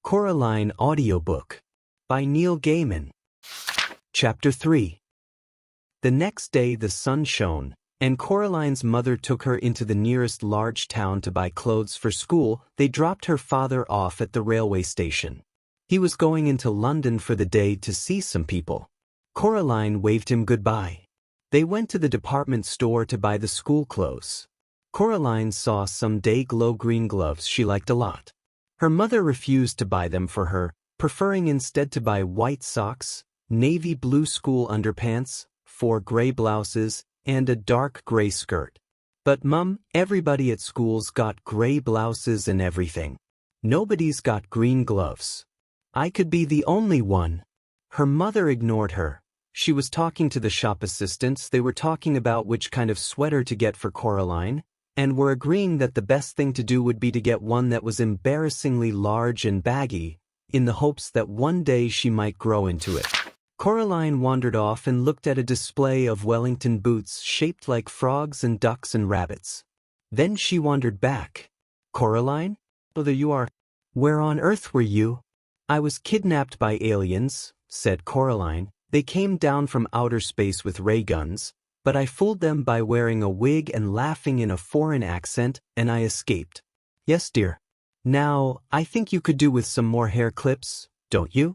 Coraline Audiobook by Neil Gaiman. Chapter 3. The next day the sun shone, and Coraline's mother took her into the nearest large town to buy clothes for school. They dropped her father off at the railway station. He was going into London for the day to see some people. Coraline waved him goodbye. They went to the department store to buy the school clothes. Coraline saw some day-glow green gloves she liked a lot. Her mother refused to buy them for her, preferring instead to buy white socks, navy blue school underpants, 4 gray blouses, and a dark gray skirt. But Mum, everybody at school's got gray blouses and everything. Nobody's got green gloves. I could be the only one. Her mother ignored her. She was talking to the shop assistants. They were talking about which kind of sweater to get for Coraline, and were agreeing that the best thing to do would be to get one that was embarrassingly large and baggy, in the hopes that one day she might grow into it. Coraline wandered off and looked at a display of Wellington boots shaped like frogs and ducks and rabbits. Then she wandered back. Coraline? Oh, there you are. Where on earth were you? I was kidnapped by aliens, said Coraline. They came down from outer space with ray guns, but I fooled them by wearing a wig and laughing in a foreign accent, and I escaped. Yes, dear. Now, I think you could do with some more hair clips, don't you?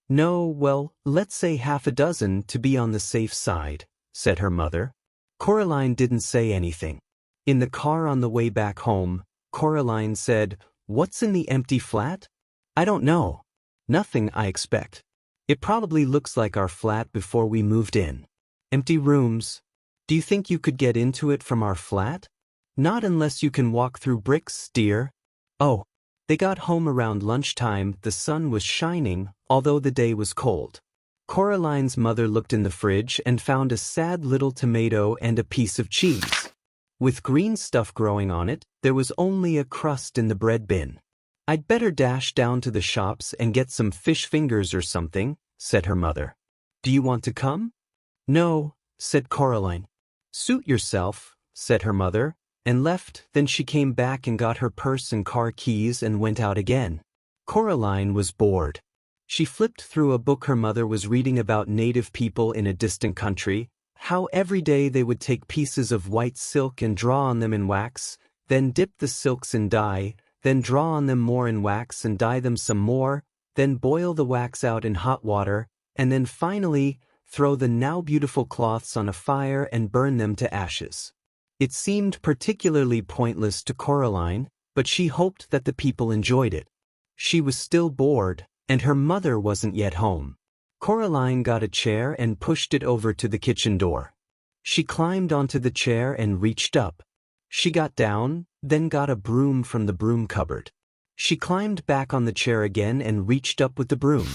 No, well, let's say half a dozen to be on the safe side, said her mother. Coraline didn't say anything. In the car on the way back home, Coraline said, "What's in the empty flat?" "I don't know. Nothing, I expect. It probably looks like our flat before we moved in. Empty rooms. Do you think you could get into it from our flat?" "Not unless you can walk through bricks, dear." Oh. They got home around lunchtime. The sun was shining, although the day was cold. Coraline's mother looked in the fridge and found a sad little tomato and a piece of cheese. With green stuff growing on it, there was only a crust in the bread bin. "I'd better dash down to the shops and get some fish fingers or something," said her mother. "Do you want to come?" "No," said Coraline. "Suit yourself," said her mother, and left. Then she came back and got her purse and car keys and went out again. Coraline was bored. She flipped through a book her mother was reading about native people in a distant country, how every day they would take pieces of white silk and draw on them in wax, then dip the silks in dye, then draw on them more in wax and dye them some more, then boil the wax out in hot water, and then finally throw the now beautiful cloths on a fire and burn them to ashes. It seemed particularly pointless to Coraline, but she hoped that the people enjoyed it. She was still bored, and her mother wasn't yet home. Coraline got a chair and pushed it over to the kitchen door. She climbed onto the chair and reached up. She got down, then got a broom from the broom cupboard. She climbed back on the chair again and reached up with the broom.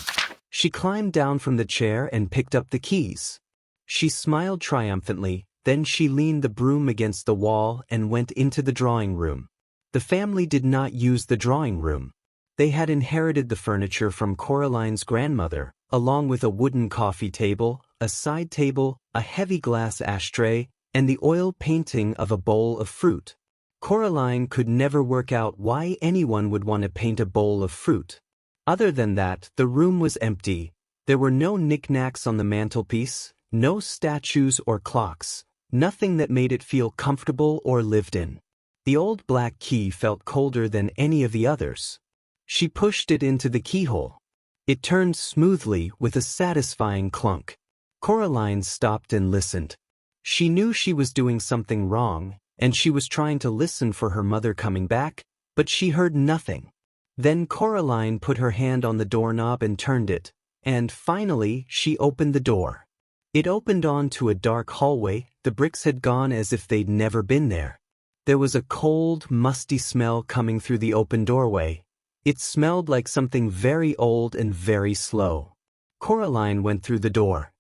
She climbed down from the chair and picked up the keys. She smiled triumphantly, then she leaned the broom against the wall and went into the drawing room. The family did not use the drawing room. They had inherited the furniture from Coraline's grandmother, along with a wooden coffee table, a side table, a heavy glass ashtray, and the oil painting of a bowl of fruit. Coraline could never work out why anyone would want to paint a bowl of fruit. Other than that, the room was empty. There were no knickknacks on the mantelpiece, no statues or clocks, nothing that made it feel comfortable or lived in. The old black key felt colder than any of the others. She pushed it into the keyhole. It turned smoothly with a satisfying clunk. Coraline stopped and listened. She knew she was doing something wrong, and she was trying to listen for her mother coming back, but she heard nothing. Then Coraline put her hand on the doorknob and turned it, and finally she opened the door. It opened onto a dark hallway. The bricks had gone as if they'd never been there. There was a cold, musty smell coming through the open doorway. It smelled like something very old and very slow. Coraline went through the door.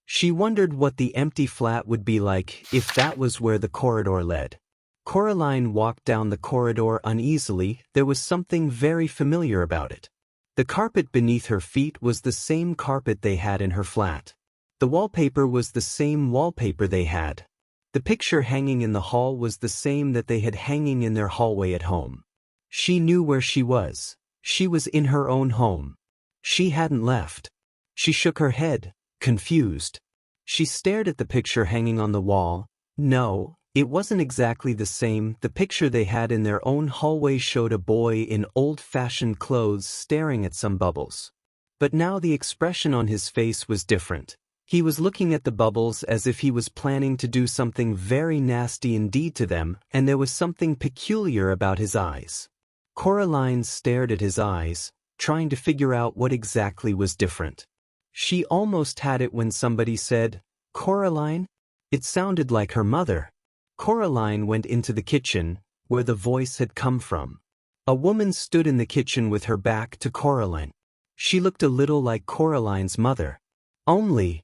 She wondered what the empty flat would be like if that was where the corridor led. Coraline walked down the corridor uneasily. There was something very familiar about it. The carpet beneath her feet was the same carpet they had in her flat. The wallpaper was the same wallpaper they had. The picture hanging in the hall was the same that they had hanging in their hallway at home. She knew where she was. She was in her own home. She hadn't left. She shook her head, confused. She stared at the picture hanging on the wall. No, it wasn't exactly the same. The picture they had in their own hallway showed a boy in old-fashioned clothes staring at some bubbles. But now the expression on his face was different. He was looking at the bubbles as if he was planning to do something very nasty indeed to them, and there was something peculiar about his eyes. Coraline stared at his eyes, trying to figure out what exactly was different. She almost had it when somebody said, "Coraline?" It sounded like her mother. Coraline went into the kitchen, where the voice had come from. A woman stood in the kitchen with her back to Coraline. She looked a little like Coraline's mother. Only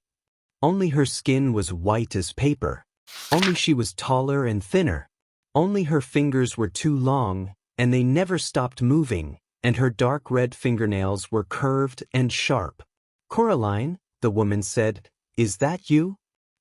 her skin was white as paper. Only she was taller and thinner. Only her fingers were too long, and they never stopped moving, and her dark red fingernails were curved and sharp. "Coraline," the woman said, "is that you?"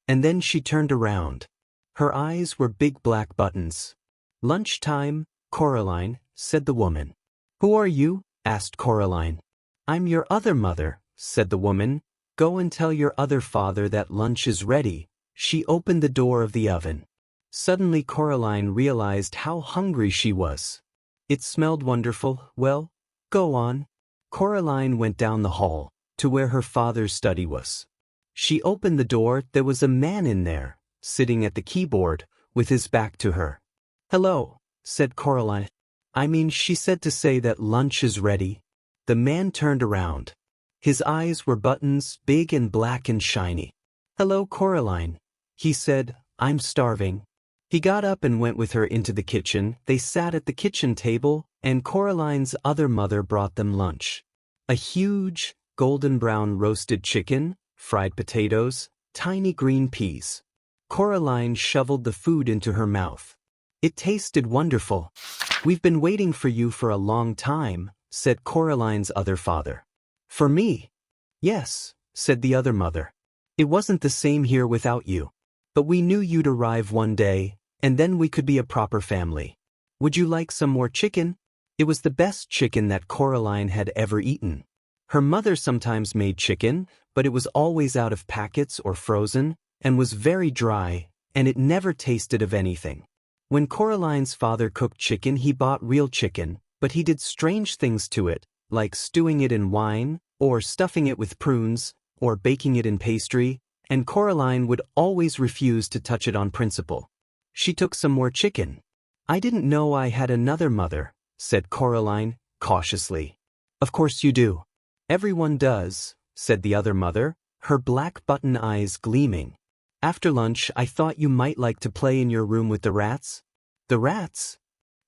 And then she turned around. Her eyes were big black buttons. "Lunchtime, Coraline," said the woman. "Who are you?" asked Coraline. "I'm your other mother," said the woman. "Go and tell your other father that lunch is ready." She opened the door of the oven. Suddenly Coraline realized how hungry she was. It smelled wonderful. "Well, go on." Coraline went down the hall, to where her father's study was. She opened the door. There was a man in there, sitting at the keyboard, with his back to her. "Hello," said Coraline. She said to say that lunch is ready." The man turned around. His eyes were buttons, big and black and shiny. "Hello, Coraline," he said, "I'm starving." He got up and went with her into the kitchen. They sat at the kitchen table, and Coraline's other mother brought them lunch. A huge, golden brown roasted chicken, fried potatoes, tiny green peas. Coraline shoveled the food into her mouth. It tasted wonderful. "We've been waiting for you for a long time," said Coraline's other father. "For me?" "Yes," said the other mother. "It wasn't the same here without you. But we knew you'd arrive one day, and then we could be a proper family. Would you like some more chicken?" It was the best chicken that Coraline had ever eaten. Her mother sometimes made chicken, but it was always out of packets or frozen, and was very dry, and it never tasted of anything. When Coraline's father cooked chicken, he bought real chicken, but he did strange things to it, like stewing it in wine, or stuffing it with prunes, or baking it in pastry, and Coraline would always refuse to touch it on principle. She took some more chicken. "I didn't know I had another mother," said Coraline, cautiously. "Of course you do. Everyone does," said the other mother, her black button eyes gleaming. "After lunch I thought you might like to play in your room with the rats." "The rats?"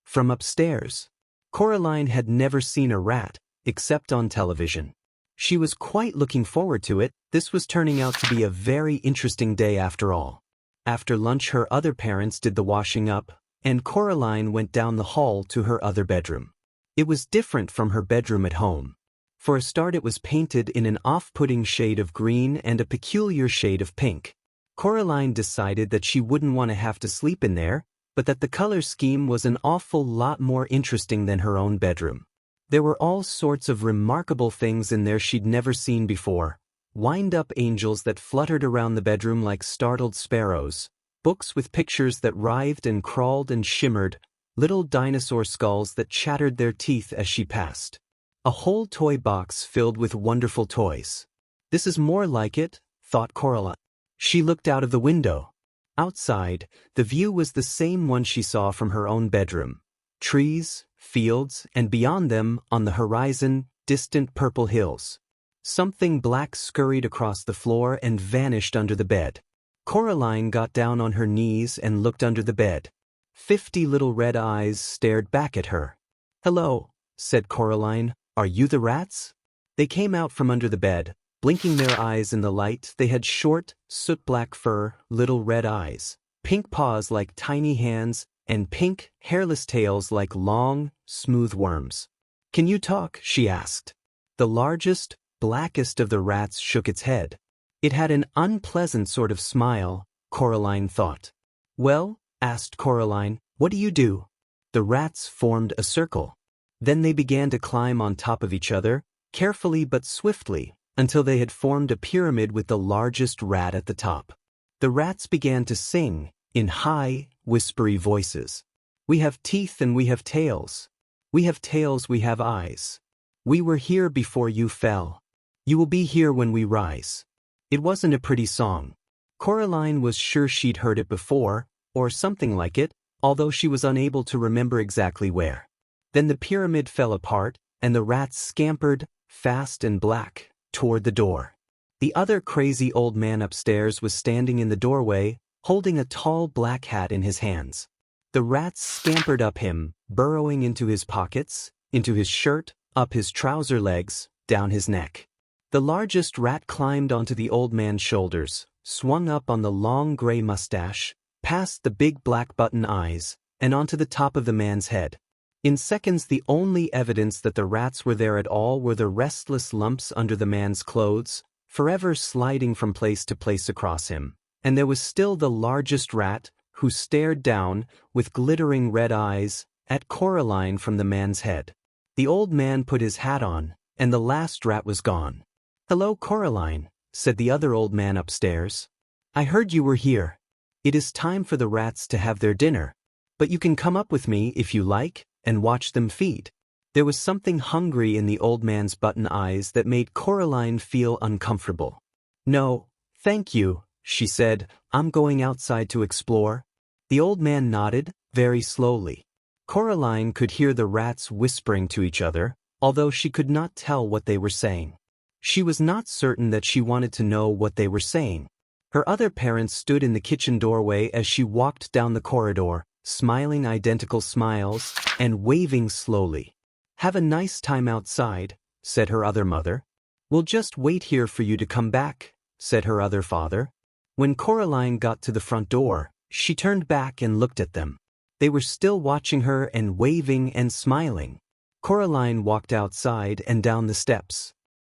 "From upstairs." Coraline had never seen a rat, except on television. She was quite looking forward to it. This was turning out to be a very interesting day after all. After lunch her other parents did the washing up, and Coraline went down the hall to her other bedroom. It was different from her bedroom at home. For a start, it was painted in an off-putting shade of green and a peculiar shade of pink. Coraline decided that she wouldn't want to have to sleep in there, but that the color scheme was an awful lot more interesting than her own bedroom. There were all sorts of remarkable things in there she'd never seen before. Wind-up angels that fluttered around the bedroom like startled sparrows, books with pictures that writhed and crawled and shimmered, little dinosaur skulls that chattered their teeth as she passed. A whole toy box filled with wonderful toys. "This is more like it," thought Coraline. She looked out of the window. Outside, the view was the same one she saw from her own bedroom. Trees, fields, and beyond them, on the horizon, distant purple hills. Something black scurried across the floor and vanished under the bed. Coraline got down on her knees and looked under the bed. 50 little red eyes stared back at her. "Hello," said Coraline. "Are you the rats?" They came out from under the bed, blinking their eyes in the light. They had short, soot-black fur, little red eyes, pink paws like tiny hands, and pink, hairless tails like long, smooth worms. "Can you talk?" she asked. The largest, blackest of the rats shook its head. It had an unpleasant sort of smile, Coraline thought. "Well," asked Coraline, "what do you do?" The rats formed a circle. Then they began to climb on top of each other, carefully but swiftly, until they had formed a pyramid with the largest rat at the top. The rats began to sing, in high, whispery voices. We have teeth and we have tails. We have tails, we have eyes. We were here before you fell. You will be here when we rise. It wasn't a pretty song. Coraline was sure she'd heard it before, or something like it, although she was unable to remember exactly where. Then the pyramid fell apart, and the rats scampered, fast and black, toward the door. The other crazy old man upstairs was standing in the doorway, holding a tall black hat in his hands. The rats scampered up him, burrowing into his pockets, into his shirt, up his trouser legs, down his neck. The largest rat climbed onto the old man's shoulders, swung up on the long gray mustache, past the big black button eyes, and onto the top of the man's head. In seconds, the only evidence that the rats were there at all were the restless lumps under the man's clothes, forever sliding from place to place across him. And there was still the largest rat, who stared down, with glittering red eyes, at Coraline from the man's head. The old man put his hat on, and the last rat was gone. "Hello, Coraline," said the other old man upstairs. "I heard you were here. It is time for the rats to have their dinner. But you can come up with me if you like, and watch them feed." There was something hungry in the old man's button eyes that made Coraline feel uncomfortable. "No, thank you," she said. "I'm going outside to explore." The old man nodded, very slowly. Coraline could hear the rats whispering to each other, although she could not tell what they were saying. She was not certain that she wanted to know what they were saying. Her other parents stood in the kitchen doorway as she walked down the corridor, smiling identical smiles, and waving slowly. "Have a nice time outside," said her other mother. "We'll just wait here for you to come back," said her other father. When Coraline got to the front door, she turned back and looked at them. They were still watching her and waving and smiling. Coraline walked outside and down the steps.